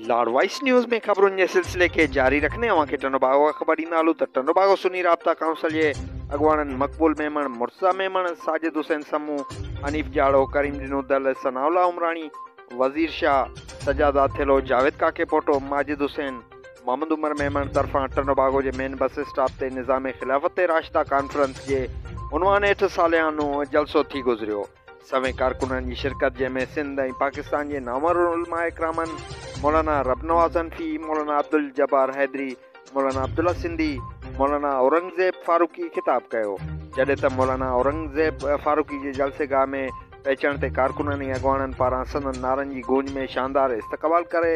लाडवाइस news में खबरों के सिलसिले के जारी रखने के टनोबागो ख़बर ॾींदालू त टनोबागो सुन्नी राब्ता काउंसिल के अगवाननि मकबूल मेमण, मुर्तज़ा मेमण, साजिद हुसैन समूह, हनीफ जाड़ो, करीम दिनू दल, सनाउल्लाह उमरानी, वज़ीर शाह, सजादा थिलो, जावेद काके पोटो, माजिद हुसैन, मोहम्मद उमर मेमण तरफ़ां टनोबागो के मेन बस स्टॉप ते निज़ाम ख़िलाफ़त राशिदा कॉन्फ्रेंस के उनवान हेठ सालियानो जलसो थी गुज़रियो। सवें कारकुननि जी शिरकत जंहिंमें सिंध ऐं पाकिस्तान जे नामवर उलमा इकरामनि मौलाना रबनवाज़ हनफी, मौलाना अब्दुल जब्बार हैदरी, मौलाना अब्दुल्ला सिंधी, मौलाना औरंगज़ेब फारूकी ख़िताब कयो, जॾहिं त मौलाना औरंगज़ेब फारूकी जे जलसेगाह में पहुचण ते कारकुननि ऐं अॻवाननि पारां संदनि नारनि जी गूंज में शानदार इस्तक़बाल करे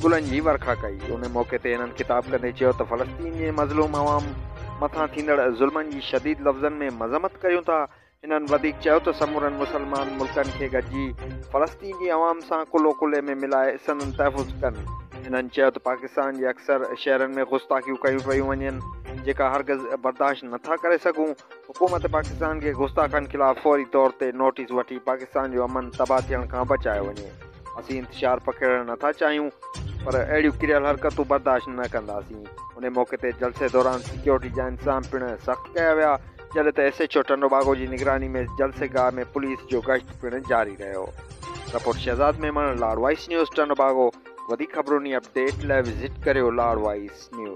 गुलनि जी वर्खा कई। उन मौक़े ते हिननि ख़िताब कंदे चयो त फ़लस्तीन जे मज़लूम अवाम मथां थींदड़ ज़ुल्मनि जी शदीद लफ़्ज़नि में मज़म्मत कयूं था। हिननि वधीक चयो त समूरनि मुसलमान मुल्कनि खे गॾिजी फ़लस्तीन जी अवाम सां कुलो कुले में मिलाए संदनि तहफ़ुज़ कनि। हिननि चयो त पाकिस्तान जे अक्सर शहरनि में गुस्ताखियूं कयूं पियूं वञनि जेका हरगिज़ बर्दाश्त नथा करे सघूं। हुकूमत पाकिस्तान के गुस्ताखनि ख़िलाफ़ फौरी तौर ते नोटिस वठी पाकिस्तान जो अमन तबाह थियण खां बचायो वञे। असीं इंतशार पकड़णु नथा चाहियूं पर अहिड़ियूं किरियल हरकतूं बर्दाश्त न कंदासीं। उन मौक़े ते जलसे दौरान सिक्योरिटी जा इंतज़ाम पिणु सख़्तु कया विया, जॾहिं त SHO टनोबागो जी निगरानी में जलसेगाह में पुलिस जो गश्त पिणु जारी रहियो। रिपोर्ट शहज़ाद मेमण, लाडवाइस न्यूज़ टनोबागो। वधीक ख़बरुनि अपडेट लाइ विज़िट करियो लाडवाइस न्यूज़।